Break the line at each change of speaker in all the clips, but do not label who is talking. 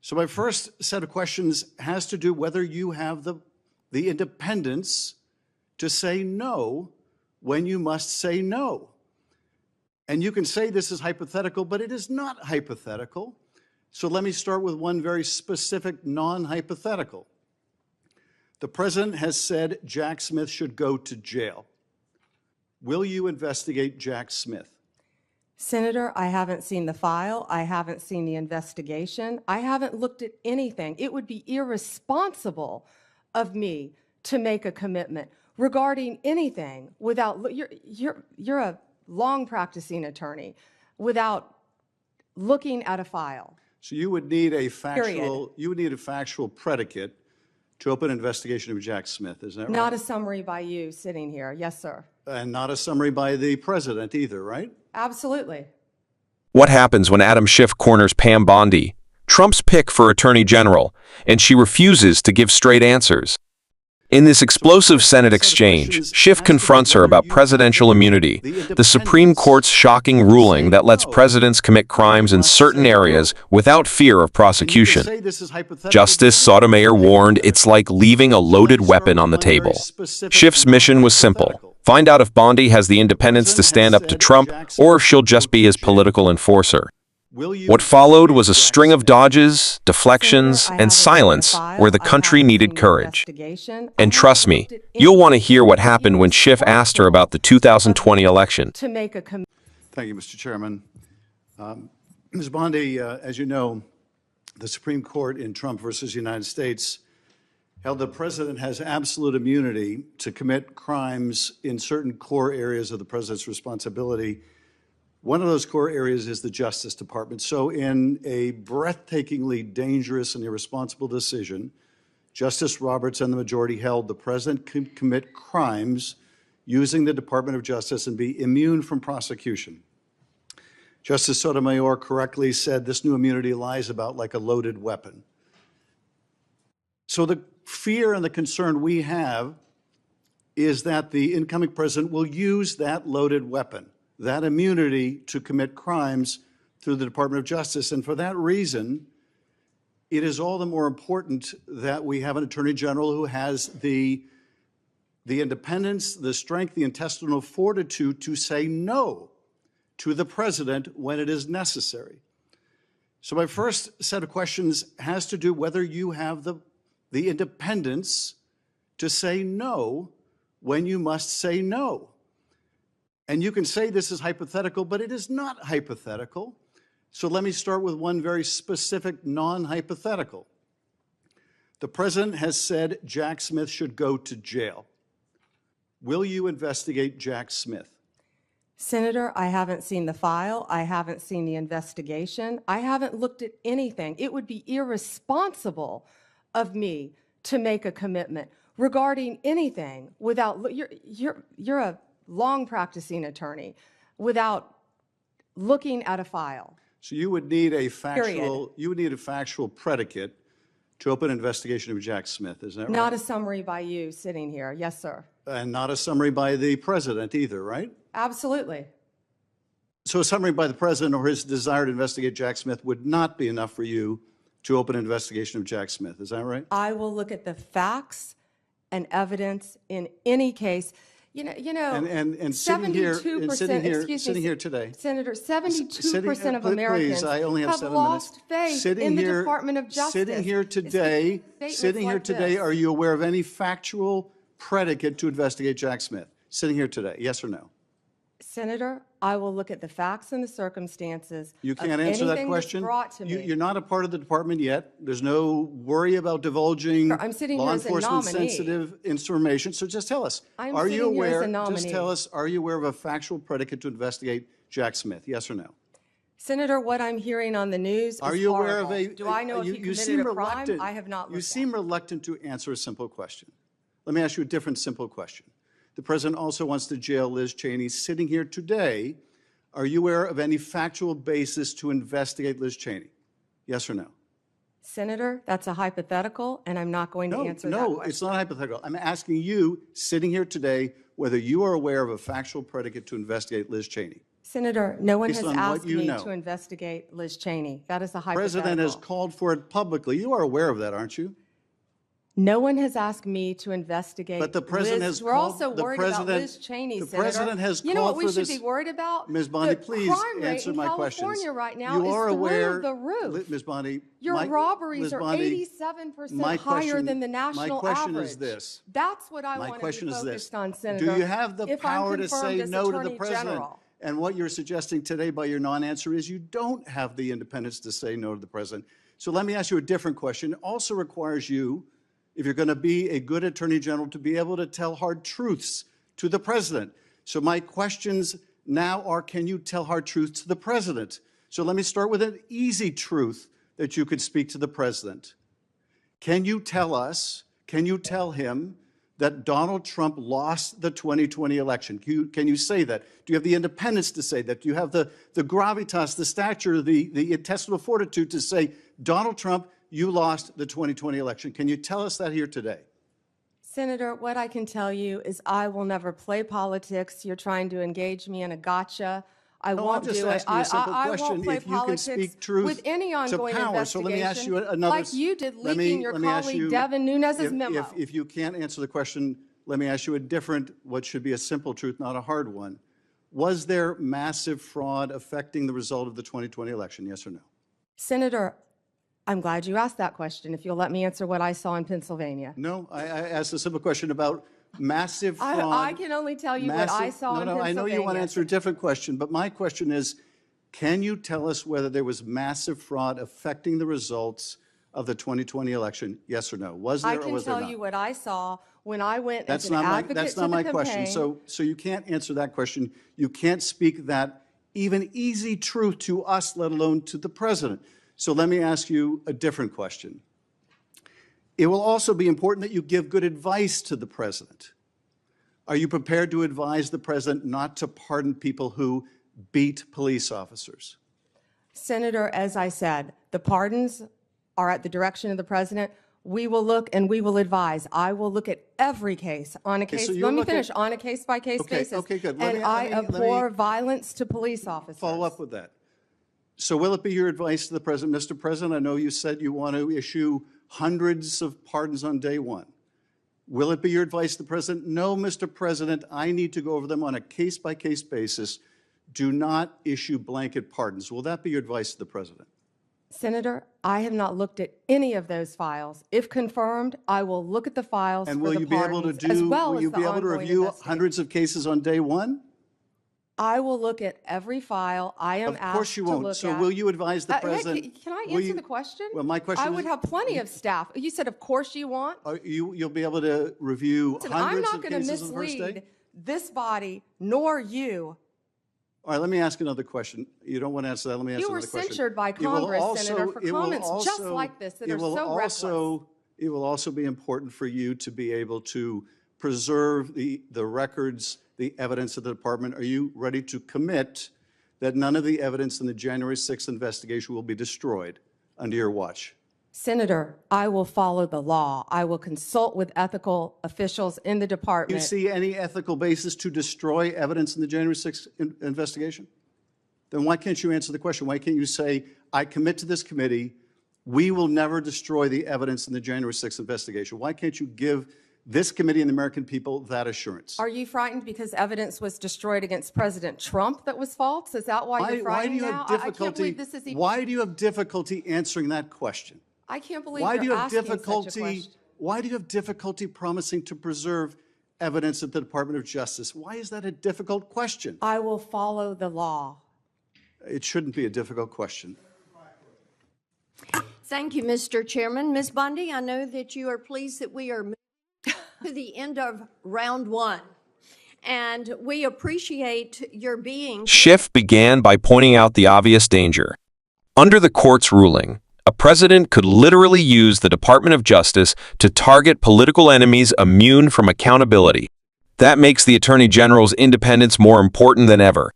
So my first set of questions has to do whether you have the independence to say no when you must say no. And you can say this is hypothetical, but it is not hypothetical. So let me start with one very specific non-hypothetical. The president has said Jack Smith should go to jail. Will you investigate Jack Smith?
Senator, I haven't seen the file. I haven't seen the investigation. I haven't looked at anything. It would be irresponsible of me to make a commitment regarding anything without, you're a long practicing attorney, without looking at a file.
So you would need a factual predicate to open an investigation of Jack Smith, is that right?
Not a summary by you sitting here. Yes, sir.
And not a summary by the president either, right?
Absolutely.
What happens when Adam Schiff corners Pam Bondi, Trump's pick for Attorney General, and she refuses to give straight answers? In this explosive Senate exchange, Schiff confronts her about presidential immunity, the Supreme Court's shocking ruling that lets presidents commit crimes in certain areas without fear of prosecution. Justice Sotomayor warned it's like leaving a loaded weapon on the table. Schiff's mission was simple: find out if Bondi has the independence to stand up to Trump, or if she'll just be his political enforcer. What followed was a string of dodges, deflections, and silence where the country needed courage. And trust me, you'll want to hear what happened when Schiff asked her about the 2020 election.
Thank you, Mr. Chairman. Ms. Bondi, as you know, the Supreme Court in Trump versus United States held the president has absolute immunity to commit crimes in certain core areas of the president's responsibility. One of those core areas is the Justice Department. So in a breathtakingly dangerous and irresponsible decision, Justice Roberts and the majority held the president could commit crimes using the Department of Justice and be immune from prosecution. Justice Sotomayor correctly said this new immunity lies about like a loaded weapon. So the fear and the concern we have is that the incoming president will use that loaded weapon, that immunity, to commit crimes through the Department of Justice. And for that reason, it is all the more important that we have an Attorney General who has the independence, the strength, the intestinal fortitude to say no to the president when it is necessary. So my first set of questions has to do whether you have the independence to say no when you must say no. And you can say this is hypothetical, but it is not hypothetical. So let me start with one very specific non-hypothetical. The president has said Jack Smith should go to jail. Will you investigate Jack Smith?
Senator, I haven't seen the file. I haven't seen the investigation. I haven't looked at anything. It would be irresponsible of me to make a commitment regarding anything without, you're a long practicing attorney, without looking at a file.
So you would need a factual predicate to open an investigation of Jack Smith, is that right?
Not a summary by you sitting here. Yes, sir.
And not a summary by the president either, right?
Absolutely.
So a summary by the president or his desire to investigate Jack Smith would not be enough for you to open an investigation of Jack Smith, is that right?
I will look at the facts and evidence in any case. You know,
and sitting here today,
Senator, 72% of Americans have lost faith in the Department of Justice.
Sitting here today, are you aware of any factual predicate to investigate Jack Smith? Sitting here today, yes or no?
Senator, I will look at the facts and the circumstances.
You can't answer that question. You're not a part of the department yet. There's no worry about divulging law enforcement sensitive information. So just tell us, are you aware of a factual predicate to investigate Jack Smith? Yes or no?
Senator, what I'm hearing on the news is horrible.
Are you aware of a...
Do I know if he committed a crime? I have not looked at it.
You seem reluctant to answer a simple question. Let me ask you a different simple question. The president also wants to jail Liz Cheney. Sitting here today, are you aware of any factual basis to investigate Liz Cheney? Yes or no?
Senator, that's a hypothetical, and I'm not going to answer that question.
No, it's not hypothetical. I'm asking you, sitting here today, whether you are aware of a factual predicate to investigate Liz Cheney.
Senator, no one
Based
has
on what
asked
you
me
know.
to investigate Liz Cheney. That is a
The president has
hypothetical.
called for it publicly. You are aware of that, aren't you?
No one has asked me to investigate
But the president
Liz.
has
We're
called-
also
the
worried about
president-
Liz Cheney,
the
Senator.
president has
You know what
called
we
for
should
this-
be worried about?
Ms. Bondi,
The
please
crime rate
answer
in
my
California
questions.
right now
You are
is
aware,
through the roof.
Ms. Bondi,
Your robberies
Ms.
are
Bondi,
87%
my
higher
question-
than the national
my question
average.
is this.
That's what I
My
want to
question
be
is
focused
this.
on, Senator.
Do you have the
if I'm
power to
confirmed
say
as
no to the
Attorney
president?
General.
And what you're suggesting today by your non-answer is you don't have the independence to say no to the president. So let me ask you a different question. It also requires you, if you're going to be a good attorney general, to be able to tell hard truths to the president. So my questions now are, can you tell hard truths to the president? So let me start with an easy truth that you could speak to the president. Can you tell us, can you tell him that Donald Trump lost the 2020 election? Can you say that? Do you have the independence to say that? Do you have the gravitas, the stature, the intestinal fortitude to say, Donald Trump, you lost the 2020 election? Can you tell us that here today?
Senator, what I can tell you is I will never play politics. You're trying to engage me in a gotcha. I
No,
won't
I'm just
do it.
asking you a simple
I
question.
won't play
If you can
politics
speak truth
with any
to
ongoing
power. So
investigation,
let me ask you another.
like you did
let me-
leaking your
let me ask
colleague
you-
Devin Nunes's memo.
If you can't answer the question, let me ask you a different, what should be a simple truth, not a hard one. Was there massive fraud affecting the result of the 2020 election, yes or no?
Senator, I'm glad you asked that question. If you'll let me answer what I saw in Pennsylvania.
No, I asked a simple question about massive fraud.
I can only tell you what I saw in
No,
Pennsylvania.
I know you want to answer a different question, but my question is, can you tell us whether there was massive fraud affecting the results of the 2020 election, yes or no? Was
I
there or
can
was there
tell
not?
you what I saw when I went as
That's
an
not my,
advocate
that's
to
not
the
my
campaign.
question. So you can't answer that question. You can't speak that even easy truth to us, let alone to the president. So let me ask you a different question. It will also be important that you give good advice to the president. Are you prepared to advise the president not to pardon people who beat police officers?
Senator, as I said, the pardons are at the direction of the president. We will look and we will advise. I will look at every case on a case.
so you
Let me
look at-
finish on a case-by-case
Okay,
basis.
okay, good.
And I abhor violence to police officers.
Follow up with that. So will it be your advice to the president, Mr. President, I know you said you want to issue hundreds of pardons on day one. Will it be your advice to the president? No, Mr. President, I need to go over them on a case-by-case basis. Do not issue blanket pardons. Will that be your advice to the president?
Senator, I have not looked at any of those files. If confirmed, I will look at the files
And
for
will
the
you be able to
pardons, as well
will
as
you
the
be able to
ongoing
review
investigation.
hundreds of cases on day one?
I will look at every file I am
Of course
asked
you
to
won't.
look
So
at.
will you advise the
Hey,
president?
can I
will
answer
you-
the question?
Well, my question
I
is-
would have plenty of staff. You said, of course you want.
You'll be able to review
Listen, I'm
hundreds
not
of
going to
cases on the first day?
mislead this body nor you.
All right, let me ask another question. You don't want to answer that. Let me ask
You
another
were
question.
censured by
It will
Congress,
also-
Senator, for
it will
comments just
also-
like this that
it
are
will
so reckless.
It will also be important for you to be able to preserve the records, the evidence of the department. Are you ready to commit that none of the evidence in the January 6th investigation will be destroyed under your watch?
Senator, I will follow the law. I will consult with ethical officials in the
Do you
department.
see any ethical basis to destroy evidence in the January 6th investigation? Then why can't you answer the question? Why can't you say, I commit to this committee, we will never destroy the evidence in the January 6th investigation? Why can't you give this committee and the American people that assurance?
Are you frightened because evidence was destroyed against President Trump that was false? Is that why you're
Why do
frightened
you
now?
have
I can't
difficulty?
believe this is even.
Why do you have difficulty answering that question?
I can't believe
Why do you
you're
have
asking such a
difficulty?
question.
Why do you have difficulty promising to preserve evidence at the Department of Justice? Why is that a difficult question?
I will follow the law.
It shouldn't be a difficult question.
Thank you, Mr. Chairman. Ms. Bondi, I know that you are pleased that we are moving to the end of round one, and we appreciate your being.
Schiff began by pointing out the obvious danger. Under the court's ruling, a president could literally use the Department of Justice to target political enemies immune from accountability. That makes the Attorney General's independence more important than ever.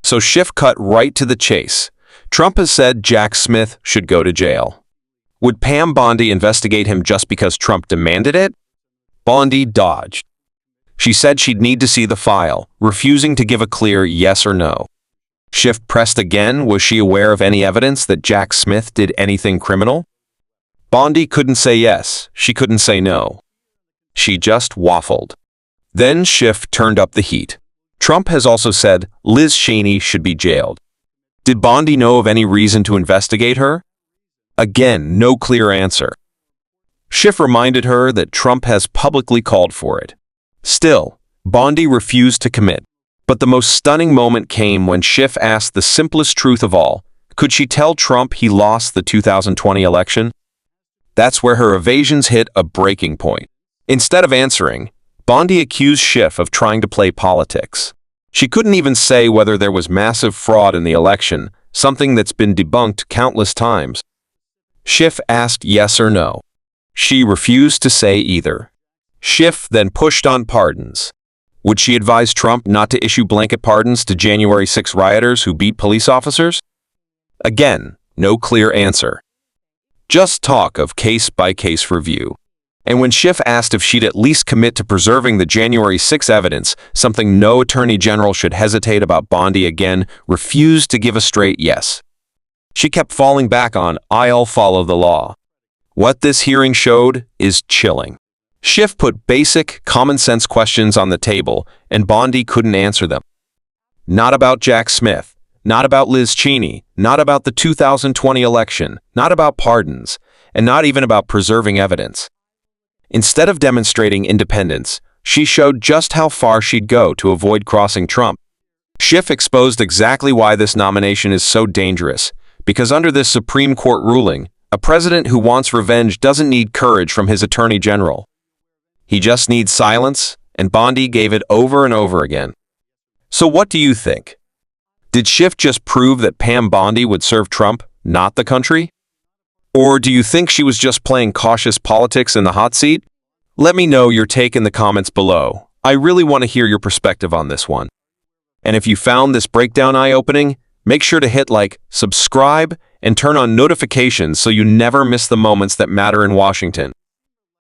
So Schiff cut right to the chase. Trump has said Jack Smith should go to jail. Would Pam Bondi investigate him just because Trump demanded it? Bondi dodged. She said she'd need to see the file, refusing to give a clear yes or no. Schiff pressed again. Was she aware of any evidence that Jack Smith did anything criminal? Bondi couldn't say yes. She couldn't say no. She just waffled. Then Schiff turned up the heat. Trump has also said Liz Cheney should be jailed. Did Bondi know of any reason to investigate her? Again, no clear answer. Schiff reminded her that Trump has publicly called for it. Still, Bondi refused to commit. But the most stunning moment came when Schiff asked the simplest truth of all. Could she tell Trump he lost the 2020 election? That's where her evasions hit a breaking point. Instead of answering, Bondi accused Schiff of trying to play politics. She couldn't even say whether there was massive fraud in the election, something that's been debunked countless times. Schiff asked yes or no. She refused to say either. Schiff then pushed on pardons. Would she advise Trump not to issue blanket pardons to January 6 rioters who beat police officers? Again, no clear answer. Just talk of case-by-case review. And when Schiff asked if she'd at least commit to preserving the January 6 evidence, something no attorney general should hesitate about, Bondi again refused to give a straight yes. She kept falling back on, "I'll follow the law." What this hearing showed is chilling. Schiff put basic, common-sense questions on the table, and Bondi couldn't answer them. Not about Jack Smith, not about Liz Cheney, not about the 2020 election, not about pardons, and not even about preserving evidence. Instead of demonstrating independence, she showed just how far she'd go to avoid crossing Trump. Schiff exposed exactly why this nomination is so dangerous, because under this Supreme Court ruling, a president who wants revenge doesn't need courage from his attorney general. He just needs silence, and Bondi gave it over and over again. So what do you think? Did Schiff just prove that Pam Bondi would serve Trump, not the country? Or do you think she was just playing cautious politics in the hot seat? Let me know your take in the comments below. I really want to hear your perspective on this one. And if you found this breakdown eye-opening, make sure to hit like, subscribe, and turn on notifications so you never miss the moments that matter in Washington.